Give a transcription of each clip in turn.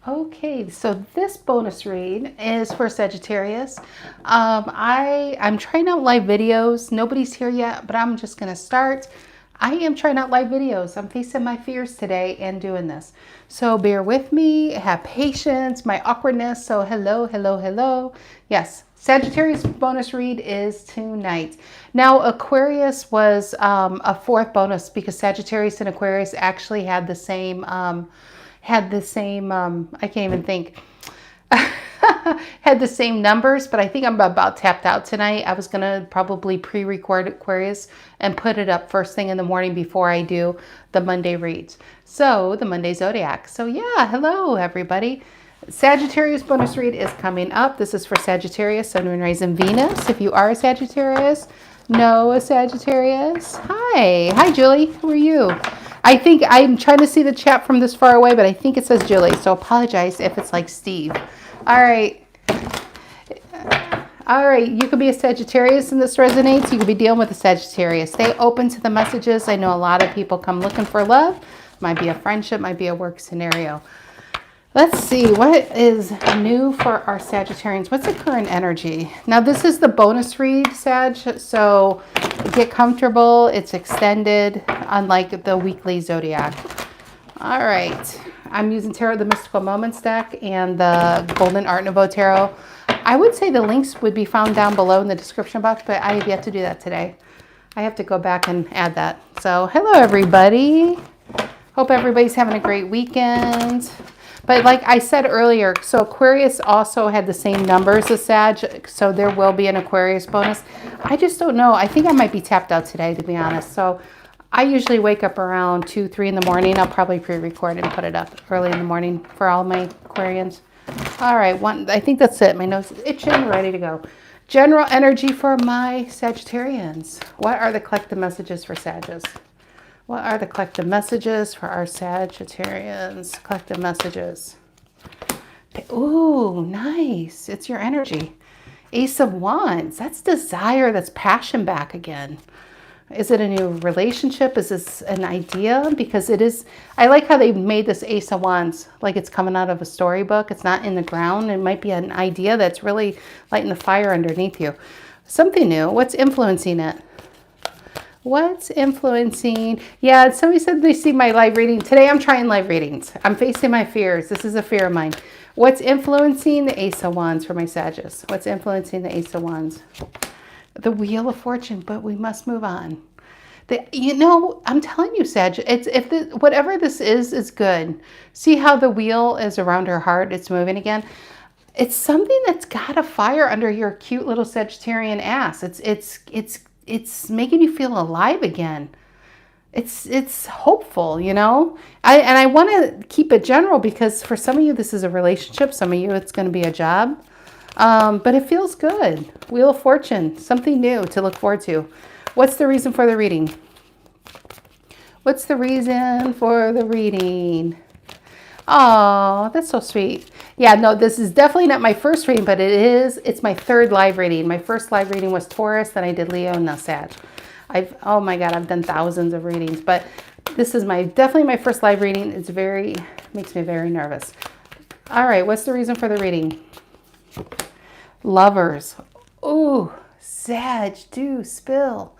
Okay, so this bonus read is for Sagittarius. I'm trying out live videos. Nobody's here yet, but I'm just going to start. I am trying out live videos. I'm facing my fears today and doing this. So bear with me, have patience, my awkwardness. So hello, hello, hello. Yes, Sagittarius bonus read is tonight. Now, Aquarius was a fourth bonus because Sagittarius and Aquarius actually had the same I can't even think, had the same numbers, but I think I'm about tapped out tonight. I was going to probably pre-record Aquarius and put it up first thing in the morning before I do the Monday reads. So the Monday Zodiac. So yeah, hello everybody. Sagittarius bonus read is coming up. This is for Sagittarius, Sun, Moon, Rising, Venus. If you are a Sagittarius, know a Sagittarius. Hi Julie, who are you? I think I'm trying to see the chat from this far away, but I think it says Julie, so apologize if it's like Steve. All right. All right, you could be a Sagittarius and this resonates. You could be dealing with a Sagittarius. Stay open to the messages. I know a lot of people come looking for love. Might be a friendship, might be a work scenario. Let's see, what is new for our Sagittarians? What's the current energy? Now, this is the bonus read, Sag, so get comfortable. It's extended, unlike the weekly Zodiac. All right, I'm using Tarot, the Mystical Moments deck, and the Golden Art Nouveau Tarot. I would say the links would be found down below in the description box, but I have yet to do that today. I have to go back and add that. So, hello, everybody. Hope everybody's having a great weekend. But like I said earlier, so Aquarius also had the same numbers as Sag, so there will be an Aquarius bonus. I just don't know. I think I might be tapped out today, to be honest. So I usually wake up around 2, 3 in the morning. I'll probably pre-record and put it up early in the morning for all my Aquarians. All right, I think that's it. My nose is itching, ready to go. General energy for my Sagittarians. What are the collective messages for Sagittarius? What are the collective messages for our Sagittarians? Collective messages. Ooh, nice. It's your energy. Ace of Wands. That's desire. That's passion back again. Is it a new relationship? Is this an idea? Because it is. I like how they made this Ace of Wands like it's coming out of a storybook. It's not in the ground. It might be an idea that's really lighting the fire underneath you. Something new. What's influencing it? What's influencing? Yeah, somebody said they see my live reading. Today I'm trying live readings. I'm facing my fears. This is a fear of mine. What's influencing the Ace of Wands for my Sagittarius? What's influencing the Ace of Wands? The Wheel of Fortune, but we must move on. I'm telling you, Sag, whatever this is good. See how the wheel is around her heart? It's moving again. It's something that's got a fire under your cute little Sagittarian ass. It's making you feel alive again. It's hopeful, you know. I want to keep it general because for some of you this is a relationship, some of you it's going to be a job, but it feels good. Wheel of Fortune, something new to look forward to. What's the reason for the reading? What's the reason for the reading? Oh, that's so sweet. Yeah, no, this is definitely not my first reading, but it's my third live reading. My first live reading was Taurus, then I did Leo, and now Sag. Oh my God, I've done thousands of readings, but this is definitely my first live reading. Makes me very nervous. All right, what's the reason for the reading? Lovers. Ooh, Sag, do spill.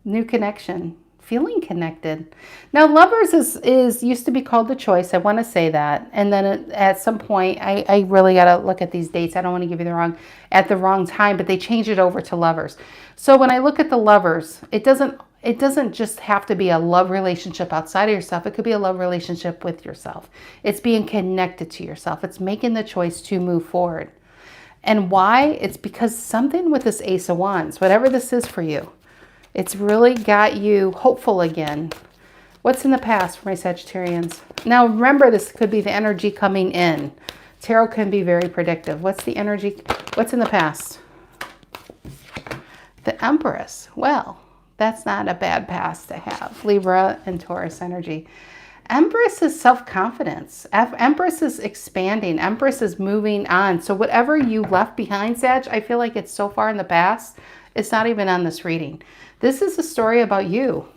New connection. Feeling connected. Now, Lovers is used to be called The Choice. I want to say that. And then at some point, I really got to look at these dates. I don't want to give you the wrong time, but they changed it over to Lovers. So when I look at the Lovers, it doesn't just have to be a love relationship outside of yourself. It could be a love relationship with yourself. It's being connected to yourself. It's making the choice to move forward. And why? It's because something with this Ace of Wands, whatever this is for you, it's really got you hopeful again. What's in the past for my Sagittarians? Now, remember, this could be the energy coming in. Tarot can be very predictive. What's the energy? What's in the past? The Empress. Well, that's not a bad past to have. Libra and Taurus energy. Empress is self-confidence. Empress is expanding. Empress is moving on. So whatever you left behind, Sag, I feel like it's so far in the past, it's not even on this reading. This is a story about you.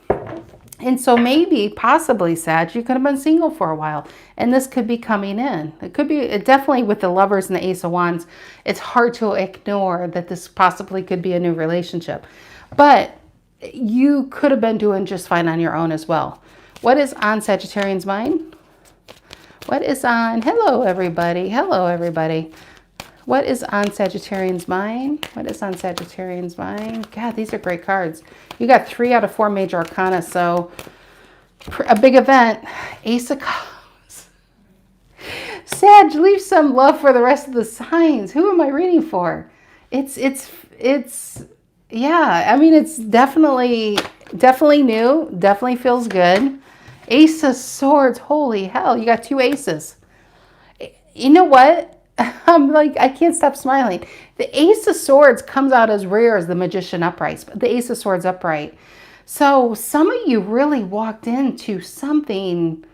And so maybe, possibly, Sag, you could have been single for a while, and this could be coming in. It could be, definitely with the Lovers and the Ace of Wands, it's hard to ignore that this possibly could be a new relationship. But you could have been doing just fine on your own as well. What is on Sagittarian's mind? What is on, hello everybody, hello everybody. What is on Sagittarian's mind? What is on Sagittarian's mind? God, these are great cards. You got 3 out of 4 major arcana, so a big event. Ace of Cups. Sag, leave some love for the rest of the signs. Who am I reading for? It's yeah, I mean, it's definitely new, definitely feels good. Ace of Swords, holy hell, you got 2 aces. You know what? I'm like, I can't stop smiling. The Ace of Swords comes out as rare as the Magician upright, but the Ace of Swords upright. So some of you really walked into something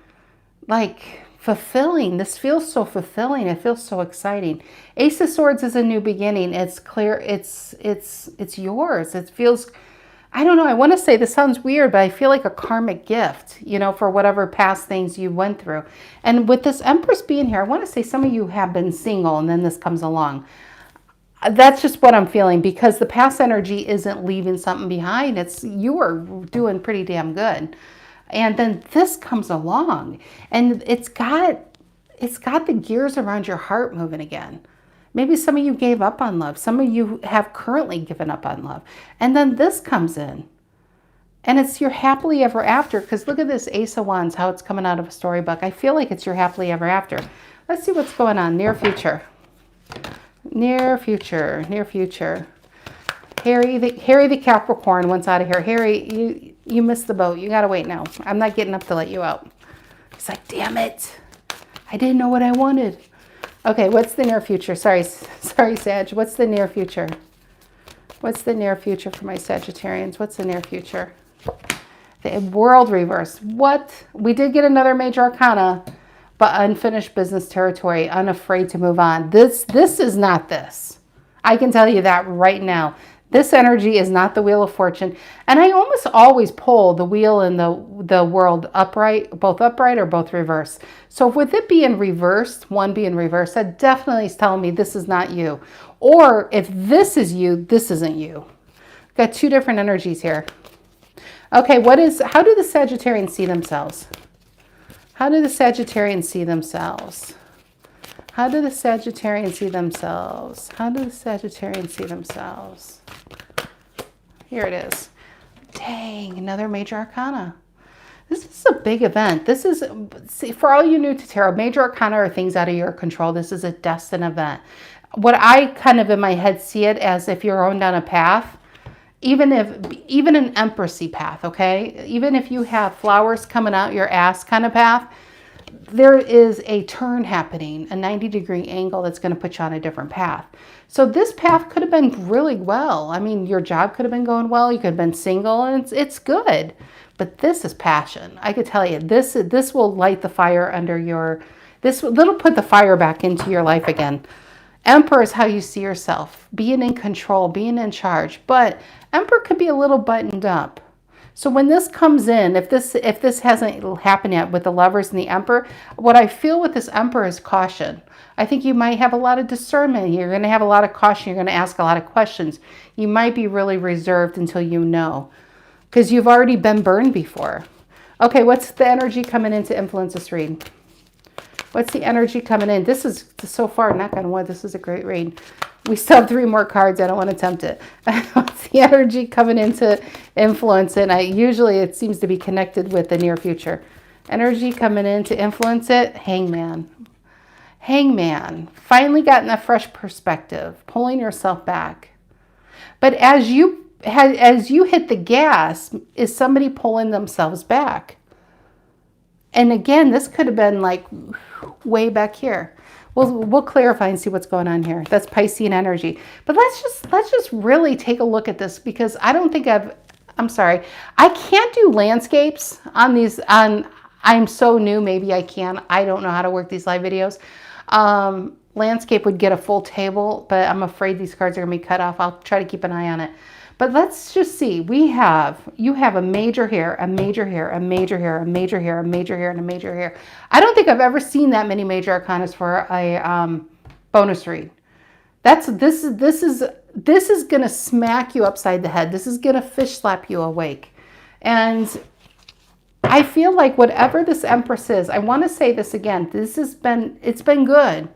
like fulfilling. This feels so fulfilling. It feels so exciting. Ace of Swords is a new beginning. It's clear. It's yours. It feels, I don't know. I want to say this sounds weird, but I feel like a karmic gift, you know, for whatever past things you went through. And with this Empress being here, I want to say some of you have been single and then this comes along. That's just what I'm feeling, because the past energy isn't leaving something behind. It's, you are doing pretty damn good. And then this comes along and it's got the gears around your heart moving again. Maybe some of you gave up on love. Some of you have currently given up on love. And then this comes in. And it's your happily ever after. Because look at this Ace of Wands, how it's coming out of a storybook. I feel like it's your happily ever after. Let's see what's going on. Near future. Near future. Near future. Harry the Capricorn wants out of here. Harry, you missed the boat. You got to wait now. I'm not getting up to let you out. He's like, damn it. I didn't know what I wanted. Okay, what's the near future? Sorry, Sag. What's the near future? What's the near future for my Sagittarians? What's the near future? The World reverse. What? We did get another major arcana, but unfinished business territory, unafraid to move on. This is not this. I can tell you that right now. This energy is not the Wheel of Fortune. And I almost always pull the Wheel and the World upright, both upright or both reverse. So with it being reversed, one being reversed, that definitely is telling me this is not you. Or if this is you, this isn't you. Got 2 different energies here. Okay, how do the Sagittarians see themselves? How do the Sagittarians see themselves? How do the Sagittarians see themselves? How do the Sagittarians see themselves? Here it is. Dang, another major arcana. This is a big event. This is, see, for all you new to tarot, major arcana are things out of your control. This is a destined event. What I kind of in my head see it as, if you're going down a path, even an empressy path, okay? Even if you have flowers coming out your ass kind of path, there is a turn happening, a 90-degree angle that's going to put you on a different path. So this path could have been really well. I mean, your job could have been going well. You could have been single, and it's good. But this is passion. I could tell you, this will light the fire under your, it'll put the fire back into your life again. Emperor is how you see yourself, being in control, being in charge. But Emperor could be a little buttoned up. So when this comes in, if this hasn't happened yet with the Lovers and the Emperor, what I feel with this Emperor is caution. I think you might have a lot of discernment. You're going to have a lot of caution. You're going to ask a lot of questions. You might be really reserved until you know, because you've already been burned before. Okay, what's the energy coming in to influence this read? What's the energy coming in? This is, so far, knock on wood, this is a great read. We still have 3 more cards. I don't want to tempt it. What's the energy coming in to influence it? Usually it seems to be connected with the near future. Energy coming in to influence it. Hangman. Hangman. Finally gotten a fresh perspective. Pulling yourself back. But as you hit the gas, is somebody pulling themselves back? And again, this could have been like way back here. We'll clarify and see what's going on here. That's Piscean energy. But let's just really take a look at this, because I don't think I'm sorry. I can't do landscapes on these, I'm so new, maybe I can. I don't know how to work these live videos. Landscape would get a full table, but I'm afraid these cards are gonna be cut off. I'll try to keep an eye on it. But let's just see. You have a major here, a major here, a major here, a major here, a major here, and a major here. I don't think I've ever seen that many major arcanas for a bonus read. This is gonna smack you upside the head. This is gonna fish slap you awake. And I feel like whatever this Empress is, I want to say this again. It's been good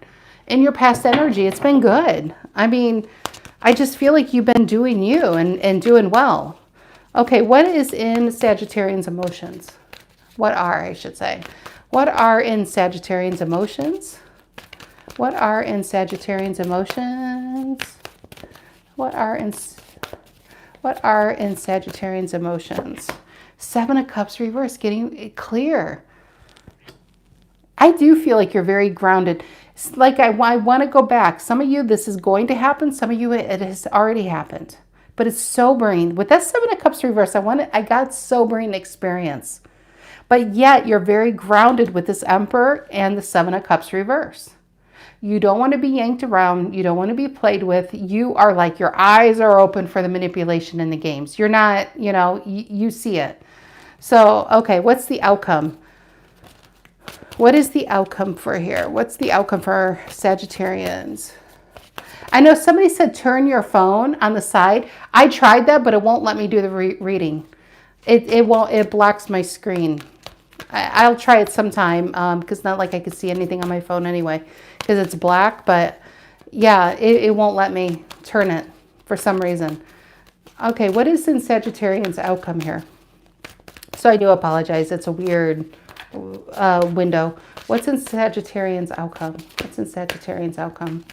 in your past energy. It's been good. I mean, I just feel like you've been doing you and doing well. Okay, what is in Sagittarian's emotions? What are in Sagittarian's emotions? What are in Sagittarian's emotions? What are in Sagittarian's emotions? Seven of Cups reverse, getting it clear. I do feel like you're very grounded. It's like I want to go back. Some of you, this is going to happen. Some of you, it has already happened. But it's sobering. With that Seven of Cups reverse, I got sobering experience. But yet, you're very grounded with this Emperor and the Seven of Cups reverse. You don't want to be yanked around. You don't want to be played with. You are like, your eyes are open for the manipulation in the games. You're not, you see it. So, okay, what's the outcome? What is the outcome for here? What's the outcome for Sagittarians? I know somebody said turn your phone on the side. I tried that, but it won't let me do the reading. It won't, it blocks my screen. I'll try it sometime because it's not like I could see anything on my phone anyway because it's black. But yeah, it won't let me turn it for some reason. Okay, what is in Sagittarian's outcome here? So I do apologize. It's a weird window. What's in Sagittarian's outcome? What's in Sagittarian's outcome?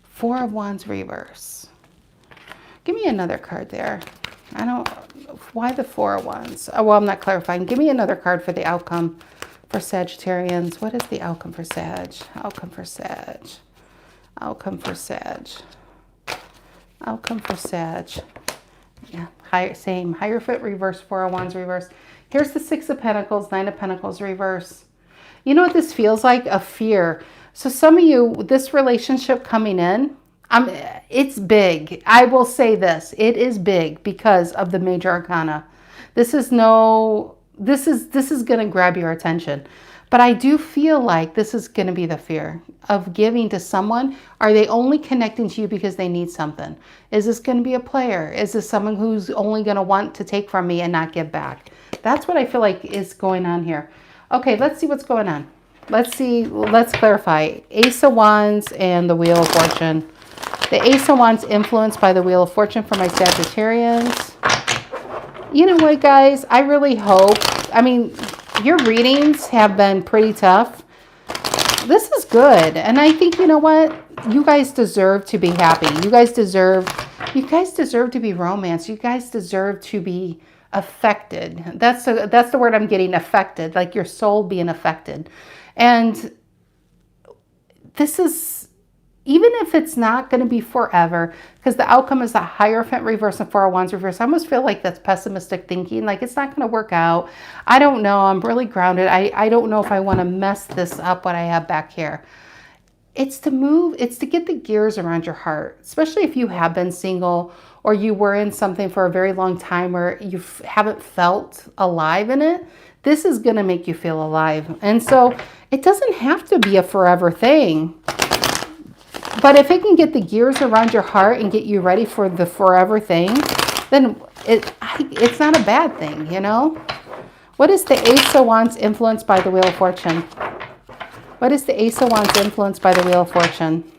Four of Wands reverse. Give me another card there. Why the Four of Wands? Oh, well, I'm not clarifying. Give me another card for the outcome for Sagittarians. What is the outcome for Sag? Outcome for Sag. Outcome for Sag. Outcome for Sag. Yeah, same. Hierophant reverse, Four of Wands reverse. Here's the Six of Pentacles, Nine of Pentacles reverse. You know what this feels like? A fear. So some of you, this relationship coming in, it's big. I will say this. It is big because of the major arcana. This is going to grab your attention. But I do feel like this is going to be the fear of giving to someone. Are they only connecting to you because they need something? Is this going to be a player? Is this someone who's only going to want to take from me and not give back? That's what I feel like is going on here. Okay, let's see what's going on. Let's clarify. Ace of Wands and the Wheel of Fortune. The Ace of Wands influenced by the Wheel of Fortune for my Sagittarians. You know what, guys? I really hope, your readings have been pretty tough. This is good. And I think, you know what? You guys deserve to be happy. You guys deserve to be romanced. You guys deserve to be affected. That's the word I'm getting, affected, like your soul being affected. And this is, even if it's not going to be forever, because the outcome is a Hierophant reverse and Four of Wands reverse, I almost feel like that's pessimistic thinking, like it's not going to work out. I don't know. I'm really grounded. I don't know if I want to mess this up, what I have back here. It's to get the gears around your heart, especially if you have been single or you were in something for a very long time where you haven't felt alive in it. This is going to make you feel alive. And so it doesn't have to be a forever thing. But if it can get the gears around your heart and get you ready for the forever thing, then it's not a bad thing, you know? What is the Ace of Wands influenced by the Wheel of Fortune? What is the Ace of Wands influenced by the Wheel of Fortune?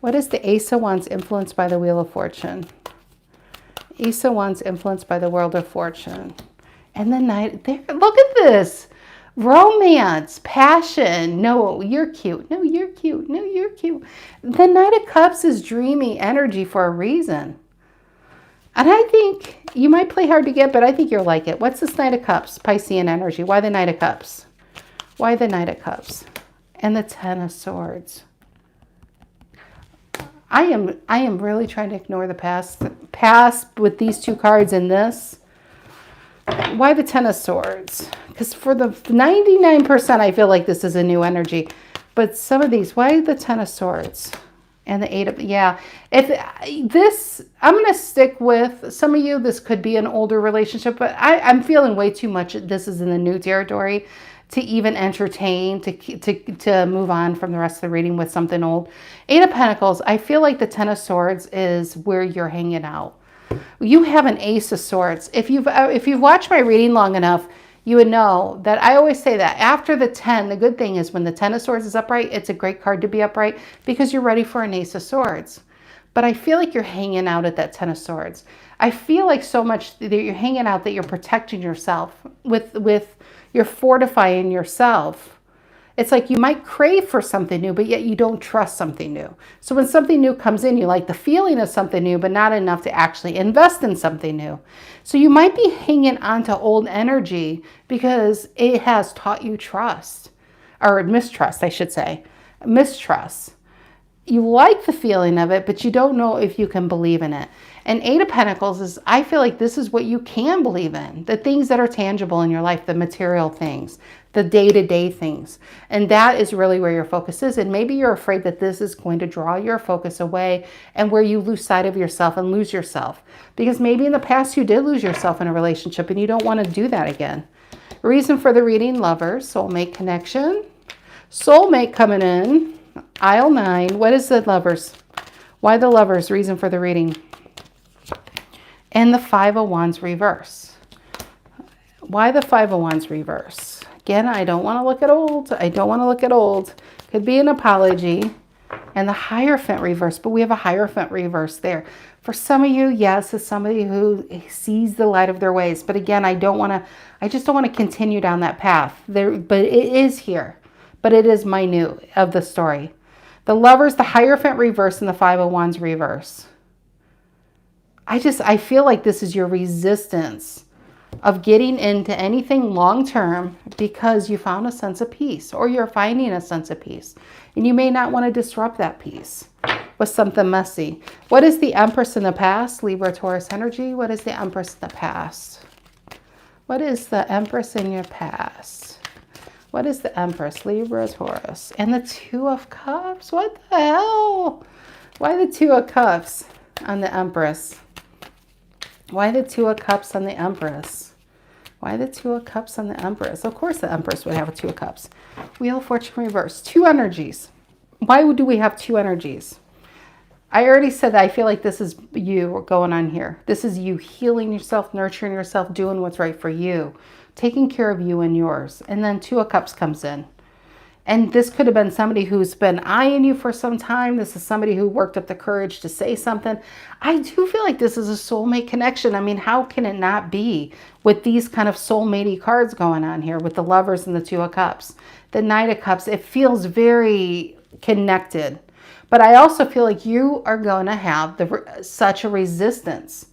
What is the Ace of Wands influenced by the Wheel of Fortune? Ace of Wands influenced by the World of Fortune. And the Knight, there, look at this. Romance, passion. No, you're cute. No, you're cute. No, you're cute. The Knight of Cups is dreamy energy for a reason. And I think you might play hard to get, but I think you'll like it. What's this Knight of Cups? Piscean energy. Why the Knight of Cups? Why the Knight of Cups? And the Ten of Swords. I am really trying to ignore the past. Past with these two cards in this. Why the Ten of Swords? Because for the 99%, I feel like this is a new energy. But some of these, why the Ten of Swords? And the eight of, yeah. If this, I'm going to stick with some of you, this could be an older relationship, but I'm feeling way too much. This is in the new territory to even entertain, to move on from the rest of the reading with something old. Eight of Pentacles, I feel like the Ten of Swords is where you're hanging out. You have an Ace of Swords. If you've watched my reading long enough, you would know that I always say that after the 10, the good thing is when the 10 of Swords is upright, it's a great card to be upright because you're ready for an Ace of Swords. But I feel like you're hanging out at that 10 of Swords. I feel like so much that you're hanging out that you're protecting yourself with you're fortifying yourself. It's like you might crave for something new, but yet you don't trust something new. So when something new comes in, you like the feeling of something new, but not enough to actually invest in something new. So you might be hanging on to old energy because it has taught you trust, or mistrust, I should say. Mistrust. You like the feeling of it, but you don't know if you can believe in it. And Eight of Pentacles is, I feel like this is what you can believe in. The things that are tangible in your life, the material things, the day-to-day things. And that is really where your focus is. And maybe you're afraid that this is going to draw your focus away and where you lose sight of yourself and lose yourself. Because maybe in the past you did lose yourself in a relationship and you don't want to do that again. Reason for the reading, lovers, soulmate connection. Soulmate coming in. Aisle 9. What is the lovers? Why the lovers? Reason for the reading. And the Five of Wands reverse. Why the Five of Wands reverse? Again, I don't want to look at old. I don't want to look at old. Could be an apology. And the Hierophant reverse, but we have a Hierophant reverse there. For some of you, yes, it's somebody who sees the light of their ways. But again, I just don't want to continue down that path. But it is here. But it is minute of the story. The lovers, the Hierophant reverse, and the Five of Wands reverse. I feel like this is your resistance of getting into anything long-term because you found a sense of peace, or you're finding a sense of peace. And you may not want to disrupt that peace with something messy. What is the Empress in the past? Libra, Taurus energy. What is the Empress in the past? What is the Empress in your past? What is the Empress? Libra, Taurus. And the Two of Cups. What the hell? Why the Two of Cups on the Empress? Why the Two of Cups on the Empress? Why the Two of Cups on the Empress? Of course the Empress would have a Two of Cups. Wheel of Fortune reverse. Two energies. Why do we have two energies? I already said that I feel like this is you going on here. This is you healing yourself, nurturing yourself, doing what's right for you, taking care of you and yours. And then Two of Cups comes in. And this could have been somebody who's been eyeing you for some time. This is somebody who worked up the courage to say something. I do feel like this is a soulmate connection. I mean, how can it not be with these kind of soulmate-y cards going on here with the lovers and the Two of Cups? The Knight of Cups, it feels very connected. But I also feel like you are going to have such a resistance.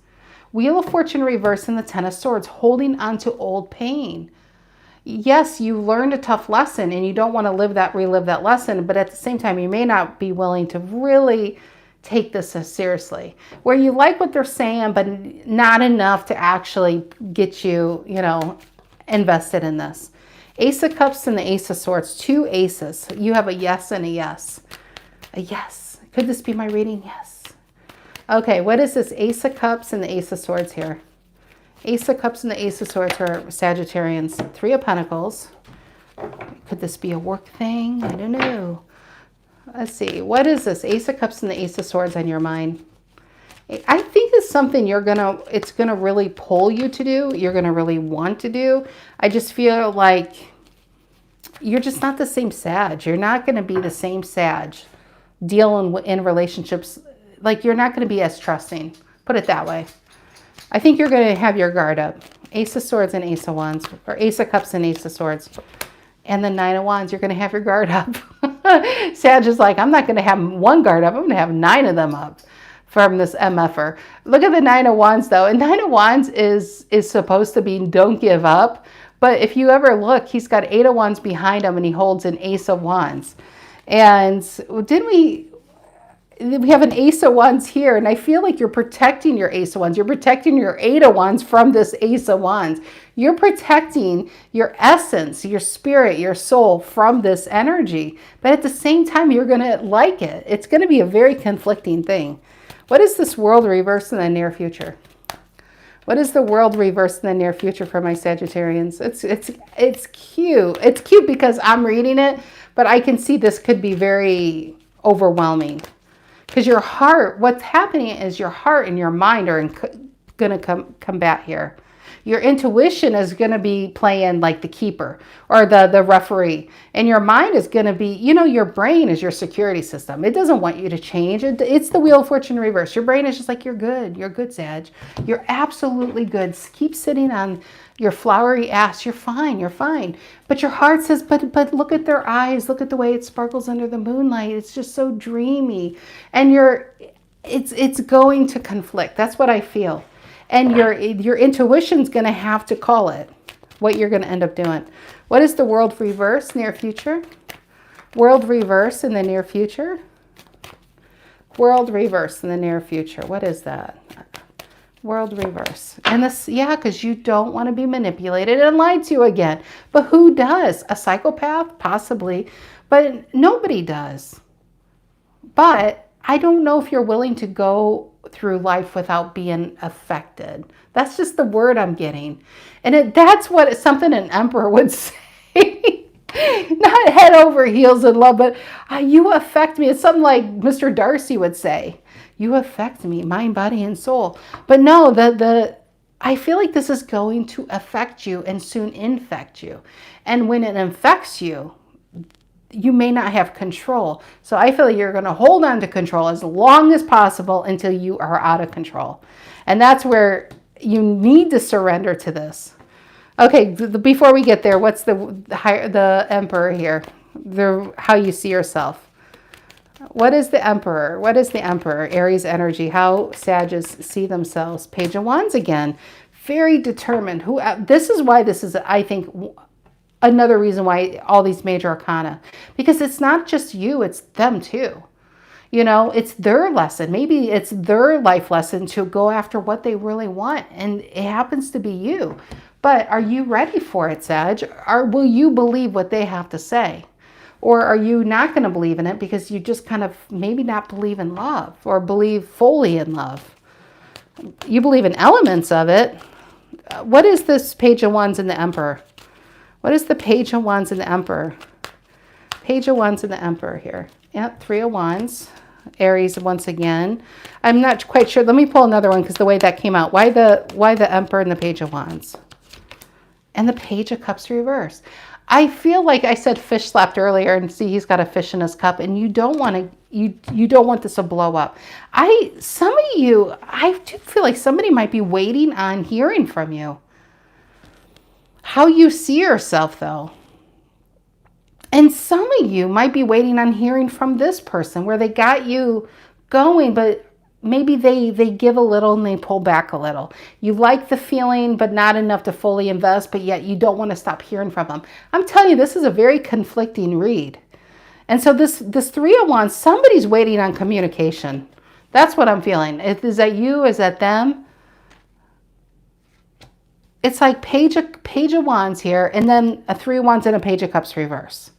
Wheel of Fortune reverse and the Ten of Swords, holding on to old pain. Yes, you learned a tough lesson and you don't want to relive that lesson, but at the same time, you may not be willing to really take this as seriously. Where you like what they're saying, but not enough to actually get you, invested in this. Ace of Cups and the Ace of Swords, two aces. You have a yes and a yes. A yes. Could this be my reading? Yes. Okay, what is this? Ace of Cups and the Ace of Swords here. Ace of Cups and the Ace of Swords are Sagittarians. Three of Pentacles. Could this be a work thing? I don't know. Let's see. What is this? Ace of Cups and the Ace of Swords on your mind. I think it's something it's gonna really pull you to do. You're gonna really want to do. I just feel like you're just not the same Sag. You're not gonna be the same Sag dealing in relationships. Like, you're not gonna be as trusting. Put it that way. I think you're going to have your guard up. Ace of Swords and Ace of Wands, or Ace of Cups and Ace of Swords. And the Nine of Wands, you're going to have your guard up. Sag is like, I'm not going to have one guard up. I'm going to have 9 of them up from this MFer. Look at the Nine of Wands, though. And Nine of Wands is supposed to be don't give up. But if you ever look, he's got 8 of Wands behind him, and he holds an Ace of Wands. And we have an Ace of Wands here, and I feel like you're protecting your Ace of Wands. You're protecting your Eight of Wands from this Ace of Wands. You're protecting your essence, your spirit, your soul from this energy. But at the same time, you're going to like it. It's going to be a very conflicting thing. What is this world reverse in the near future? What is the world reverse in the near future for my Sagittarians? It's cute. It's cute because I'm reading it, but I can see this could be very overwhelming. Because your heart, what's happening is your heart and your mind are going to combat here. Your intuition is going to be playing like the keeper or the referee. And your mind is going to be, you know, your brain is your security system. It doesn't want you to change. It's the Wheel of Fortune reverse. Your brain is just like, you're good. You're good, Sag. You're absolutely good. Keep sitting on your flowery ass. You're fine. You're fine. But your heart says, but look at their eyes. Look at the way it sparkles under the moonlight. It's just so dreamy. And it's going to conflict. That's what I feel. And your intuition's going to have to call it, what you're going to end up doing. What is the world reverse near future? World reverse in the near future? World reverse in the near future. What is that? World reverse. And this, yeah, because you don't want to be manipulated and lied to again. But who does? A psychopath? Possibly. But nobody does. But I don't know if you're willing to go through life without being affected. That's just the word I'm getting. And that's what something an emperor would say. Not head over heels in love, but you affect me. It's something like Mr. Darcy would say. You affect me, mind, body, and soul. But no, I feel like this is going to affect you and soon infect you. And when it infects you, you may not have control. So I feel like you're going to hold on to control as long as possible until you are out of control. And that's where you need to surrender to this. Okay, before we get there, what's the Emperor here? How you see yourself. What is the Emperor? What is the Emperor? Aries energy. How Sages see themselves. Page of Wands again. Very determined. This is why this is, I think, another reason why all these major arcana, because it's not just you, it's them too. You know, it's their lesson. Maybe it's their life lesson to go after what they really want. And it happens to be you. But are you ready for it, Sag? Will you believe what they have to say? Or are you not going to believe in it because you just kind of maybe not believe in love or believe fully in love? You believe in elements of it. What is this Page of Wands and the Emperor? What is the Page of Wands and the Emperor? Page of Wands and the Emperor here. Yep, Three of Wands. Aries once again. I'm not quite sure. Let me pull another one because the way that came out. Why the Emperor and the Page of Wands? And the Page of Cups reverse. I feel like I said fish slapped earlier, and see he's got a fish in his cup, and you don't want this to blow up. Some of you, I do feel like somebody might be waiting on hearing from you. How you see yourself, though. And some of you might be waiting on hearing from this person where they got you going, but maybe they give a little and they pull back a little. You like the feeling, but not enough to fully invest, but yet you don't want to stop hearing from them. I'm telling you, this is a very conflicting read. And so this Three of Wands, somebody's waiting on communication. That's what I'm feeling. Is that you? Is that them? It's like Page of Wands here, and then a Three of Wands and a Page of Cups reverse.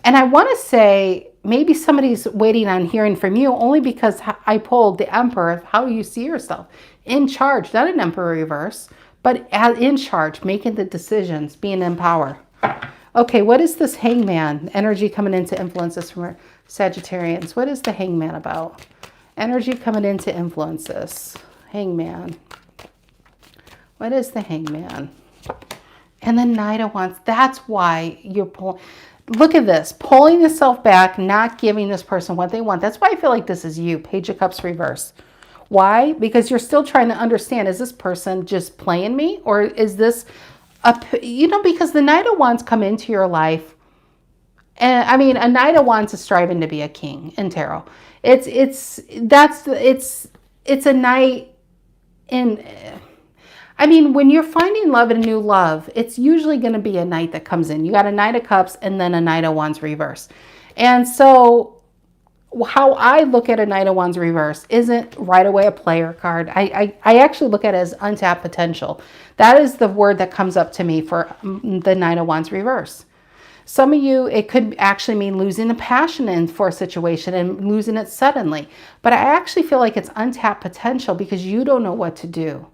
And I want to say maybe somebody's waiting on hearing from you only because I pulled the Emperor of how you see yourself. In charge, not an Emperor reverse, but in charge, making the decisions, being in power. Okay, what is this Hangman? Energy coming in to influence us from Sagittarians. What is the Hangman about? Energy coming in to influence us. Hangman. What is the Hangman? And the Knight of Wands. That's why you're pulling. Look at this. Pulling yourself back, not giving this person what they want. That's why I feel like this is you. Page of Cups reverse. Why? Because you're still trying to understand, is this person just playing me? Or is this, because the Knight of Wands come into your life. And I mean, a Knight of Wands is striving to be a king in tarot. It's a knight in... I mean, when you're finding love and a new love, it's usually going to be a knight that comes in. You got a Knight of Cups and then a Knight of Wands reverse. And so how I look at a Knight of Wands reverse isn't right away a player card. I actually look at it as untapped potential. That is the word that comes up to me for the Knight of Wands reverse. Some of you, it could actually mean losing the passion in for a situation and losing it suddenly. But I actually feel like it's untapped potential because you don't know what to do.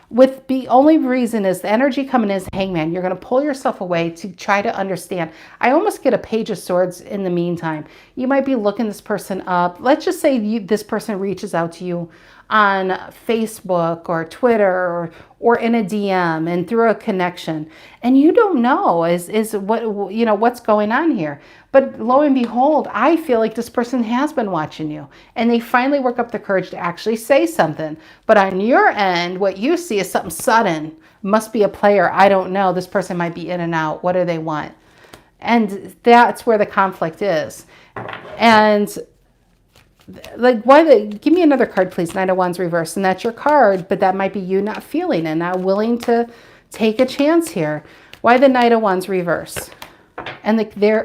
With the only reason is the energy coming is Hangman. You're going to pull yourself away to try to understand. I almost get a Page of Swords in the meantime. You might be looking this person up. Let's just say this person reaches out to you on Facebook or Twitter or in a DM and through a connection, and you don't know is what, you know, what's going on here. But lo and behold, I feel like this person has been watching you and they finally work up the courage to actually say something. But on your end, what you see is something sudden. Must be a player. I don't know. This person might be in and out. What do they want? And that's where the conflict is. And like, give me another card, please. Knight of Wands reverse. And that's your card, but that might be you not feeling and not willing to take a chance here. Why the Knight of Wands reverse? And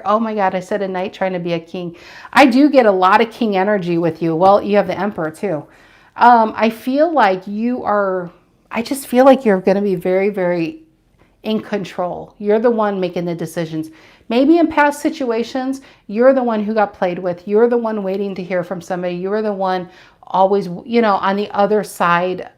oh my God, I said a knight trying to be a king. I do get a lot of king energy with you. Well, you have the Emperor too. I feel like I just feel like you're going to be very, very in control. You're the one making the decisions. Maybe in past situations, you're the one who got played with. You're the one waiting to hear from somebody. You're the one always, you know, on the other side,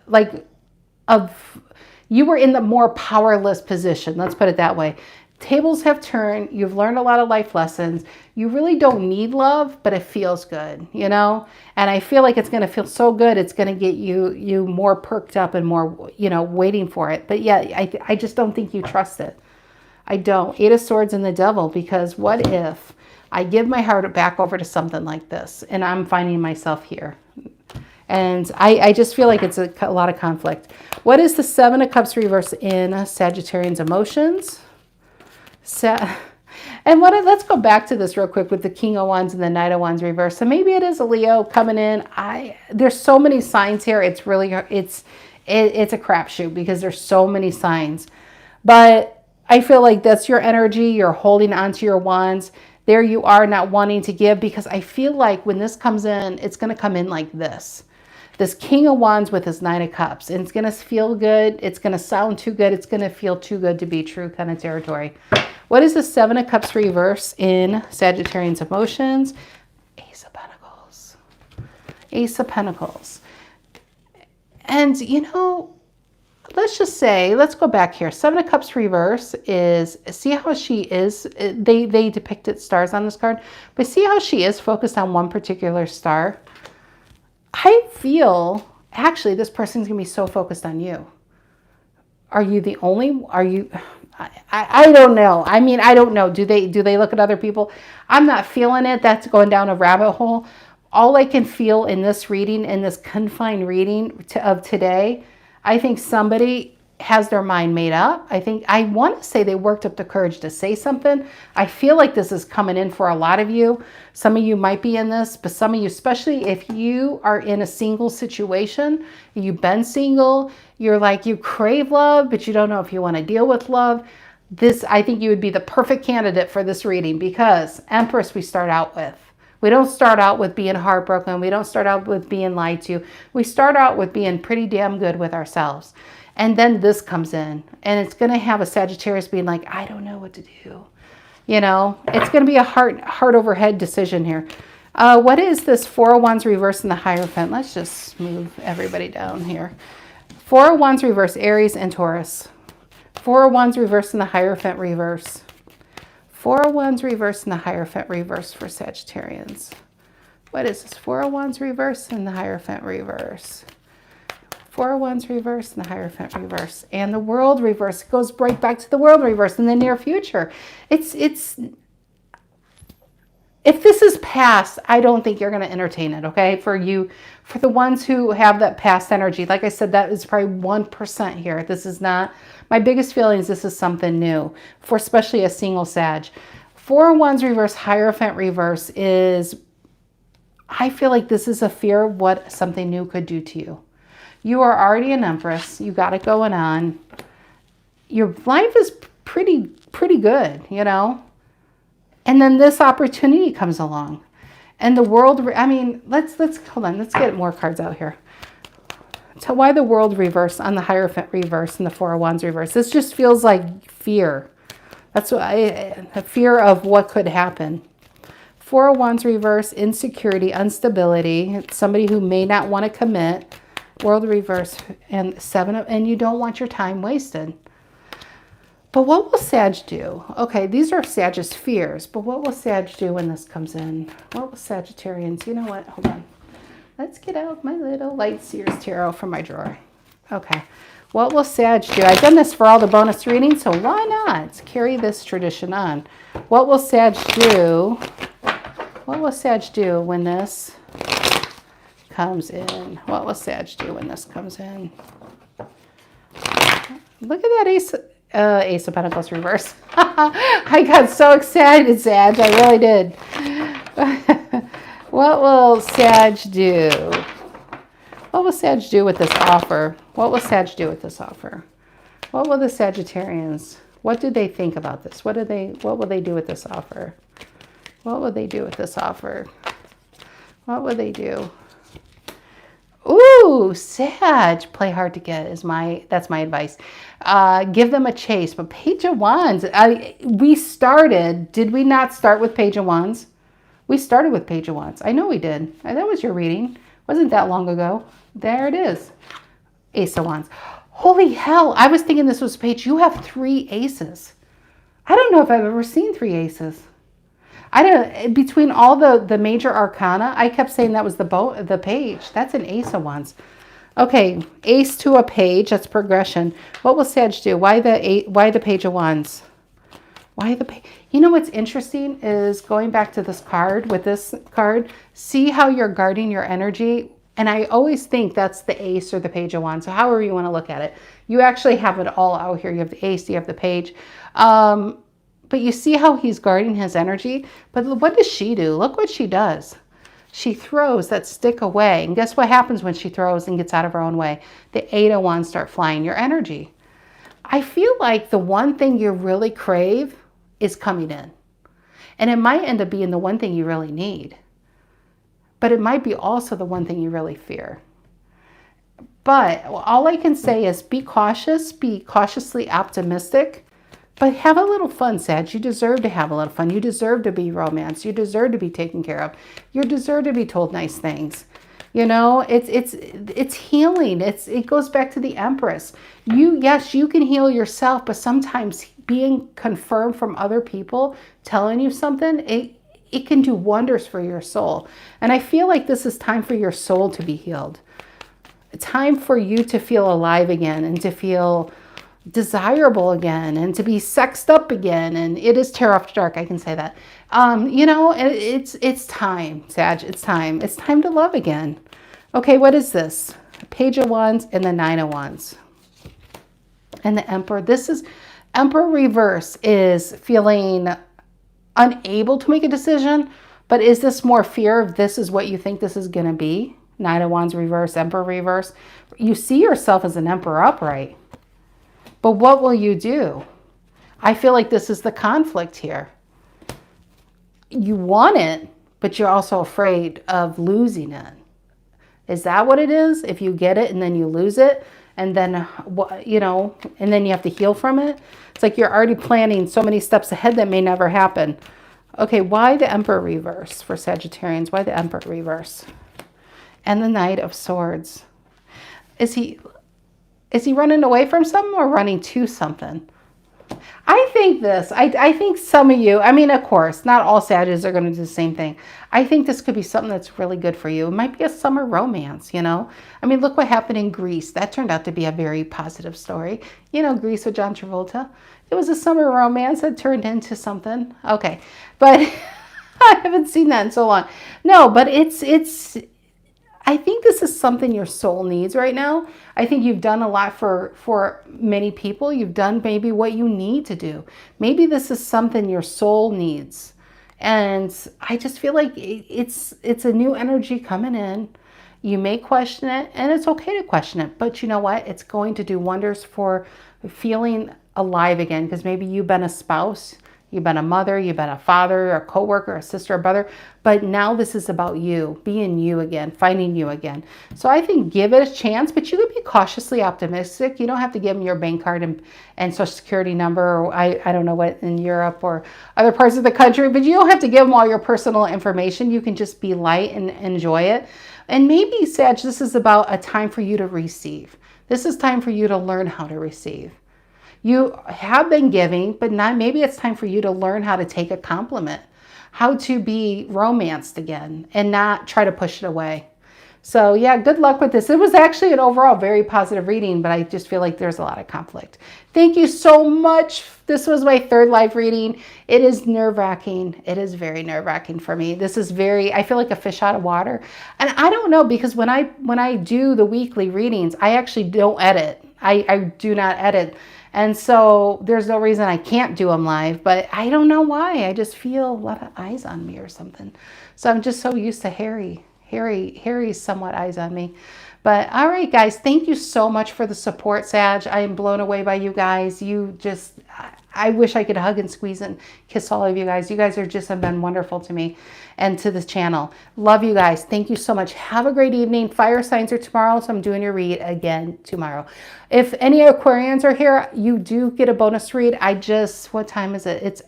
you were in the more powerless position. Let's put it that way. Tables have turned. You've learned a lot of life lessons. You really don't need love, but it feels good, you know? And I feel like it's going to feel so good. It's going to get you more perked up and more, you know, waiting for it. But yeah, I just don't think you trust it. I don't. Eight of Swords and the Devil, because what if I give my heart back over to something like this and I'm finding myself here? And I just feel like it's a lot of conflict. What is the Seven of Cups reverse in Sagittarian's emotions? And let's go back to this real quick with the King of Wands and the Knight of Wands reverse. So maybe it is a Leo coming in. There's so many signs here. It's really, it's a crapshoot because there's so many signs. But I feel like that's your energy. You're holding onto your wands. There you are, not wanting to give, because I feel like when this comes in, it's going to come in like this. This King of Wands with his Nine of Cups. And it's going to feel good. It's going to sound too good. It's going to feel too good to be true kind of territory. What is the Seven of Cups reverse in Sagittarian's emotions? Ace of Pentacles. Ace of Pentacles. And, you know, let's just say, let's go back here. Seven of Cups reverse is, see how she is, they depicted stars on this card, but see how she is focused on one particular star? I feel, actually, this person's going to be so focused on you. Are you the only, I don't know. I mean, I don't know. Do they look at other people? I'm not feeling it. That's going down a rabbit hole. All I can feel in this reading, in this confined reading of today, I think somebody has their mind made up. I want to say they worked up the courage to say something. I feel like this is coming in for a lot of you. Some of you might be in this, but some of you, especially if you are in a single situation, you've been single, you're like, you crave love, but you don't know if you want to deal with love. I think you would be the perfect candidate for this reading, because Empress we start out with. We don't start out with being heartbroken. We don't start out with being lied to. We start out with being pretty damn good with ourselves. And then this comes in, and it's going to have a Sagittarius being like, I don't know what to do. You know, it's going to be a heart over head decision here. What is this Four of Wands reverse in the Hierophant? Let's just move everybody down here. Four of Wands reverse, Aries and Taurus. Four of Wands reverse in the Hierophant reverse. Four of Wands reverse in the Hierophant reverse for Sagittarians. What is this? Four of Wands reverse in the Hierophant reverse. Four of Wands reverse and the Hierophant reverse. And the World reverse. It goes right back to the World reverse in the near future. If this is past, I don't think you're going to entertain it, okay? For the ones who have that past energy, like I said, that is probably 1% here. This is not, my biggest feeling is this is something new, for especially a single Sag. Four of Wands reverse, Hierophant reverse is, I feel like this is a fear of what something new could do to you. You are already an Empress. You got it going on. Your life is pretty good, you know? And then this opportunity comes along. And the world, I mean, let's hold on. Let's get more cards out here. So why the world reverse on the Hierophant reverse and the Four of Wands reverse? This just feels like fear. That's what a fear of what could happen. Four of Wands reverse, insecurity, instability. It's somebody who may not want to commit. World reverse and and you don't want your time wasted. But what will Sag do? Okay, these are Sag's fears, but what will Sag do when this comes in? What will Sagittarians? You know what? Hold on. Let's get out my little Light Seers Tarot from my drawer. Okay. What will Sag do? I've done this for all the bonus readings, so why not carry this tradition on? What will Sag do? What will Sag do when this comes in? What will Sag do when this comes in? Look at that Ace of Pentacles reverse. I got so excited, Sag. I really did. What will Sag do? What will Sag do with this offer? What will Sag do with this offer? What will the Sagittarians, what do they think about this? What will they do with this offer? What will they do with this offer? What will they do? Ooh, Sag, play hard to get that's my advice. Give them a chase. But Page of Wands, did we not start with Page of Wands? We started with Page of Wands. I know we did. That was your reading. Wasn't that long ago. There it is. Ace of Wands. Holy hell, I was thinking this was Page. You have 3 aces. I don't know if I've ever seen 3 aces. Between all the major arcana, I kept saying that was the page. That's an Ace of Wands. Okay, ace to a page, that's progression. What will Sag do? Why the Page of Wands? Why the page? You know what's interesting is going back to this card, with this card, see how you're guarding your energy. And I always think that's the ace or the Page of Wands. So however you want to look at it, you actually have it all out here. You have the ace, you have the page. But you see how he's guarding his energy. But what does she do? Look what she does. She throws that stick away. And guess what happens when she throws and gets out of her own way? The 8 of Wands start flying, your energy. I feel like the one thing you really crave is coming in. And it might end up being the one thing you really need. But it might be also the one thing you really fear. But all I can say is be cautious, be cautiously optimistic, but have a little fun, Sag. You deserve to have a little fun. You deserve to be romanced. You deserve to be taken care of. You deserve to be told nice things. You know, it's healing. It goes back to the Empress. Yes, you can heal yourself, but sometimes being confirmed from other people telling you something, it can do wonders for your soul. And I feel like this is time for your soul to be healed. Time for you to feel alive again and to feel desirable again and to be sexed up again. And it is Tarot After Dark, I can say that. You know, it's time, Sag. It's time. It's time to love again. Okay, what is this? Page of Wands and the 9 of Wands. And the Emperor. This is Emperor reverse is feeling unable to make a decision, but is this more fear of this is what you think this is going to be? 9 of Wands reverse, Emperor reverse. You see yourself as an Emperor upright. But what will you do? I feel like this is the conflict here. You want it, but you're also afraid of losing it. Is that what it is? If you get it and then you lose it, and then, you know, and then you have to heal from it. It's like you're already planning so many steps ahead that may never happen. Okay, why the Emperor reverse for Sagittarians? Why the Emperor reverse? And the Knight of Swords. Is he running away from something or running to something? I think I think some of you, I mean, of course, not all Sagittarians are going to do the same thing. I think this could be something that's really good for you. It might be a summer romance, you know. I mean, look what happened in Greece. That turned out to be a very positive story. You know, Greece with John Travolta. It was a summer romance that turned into something. Okay, but I haven't seen that in so long. No, but I think this is something your soul needs right now. I think you've done a lot for many people. You've done maybe what you need to do. Maybe this is something your soul needs. And I just feel like it's a new energy coming in. You may question it, and it's okay to question it. But you know what? It's going to do wonders for feeling alive again, because maybe you've been a spouse. You've been a mother, you've been a father, a coworker, a sister, a brother, but now this is about you, being you again, finding you again. So I think give it a chance, but you could be cautiously optimistic. You don't have to give them your bank card and social security number, or I don't know what in Europe or other parts of the country, but you don't have to give them all your personal information. You can just be light and enjoy it. And maybe, Sag, this is about a time for you to receive. This is time for you to learn how to receive. You have been giving, but now maybe it's time for you to learn how to take a compliment, how to be romanced again and not try to push it away. So yeah, good luck with this. It was actually an overall very positive reading, but I just feel like there's a lot of conflict. Thank you so much. This was my third live reading. It is nerve-wracking. It is very nerve-wracking for me. This is I feel like a fish out of water. And I don't know, because when I do the weekly readings, I actually don't edit. I do not edit. And so there's no reason I can't do them live, but I don't know why. I just feel a lot of eyes on me or something. So I'm just so used to Harry's somewhat eyes on me. But all right, guys, thank you so much for the support, Sag. I am blown away by you guys. I wish I could hug and squeeze and kiss all of you guys. You guys have been wonderful to me and to this channel. Love you guys. Thank you so much. Have a great evening. Fire signs are tomorrow, so I'm doing your read again tomorrow. If any Aquarians are here, you do get a bonus read. What time is it? It's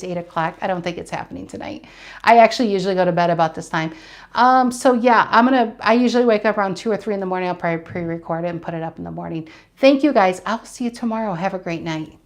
8 o'clock. I don't think it's happening tonight. I actually usually go to bed about this time. So yeah, I usually wake up around 2 or 3 in the morning. I'll probably pre-record it and put it up in the morning. Thank you guys. I'll see you tomorrow. Have a great night.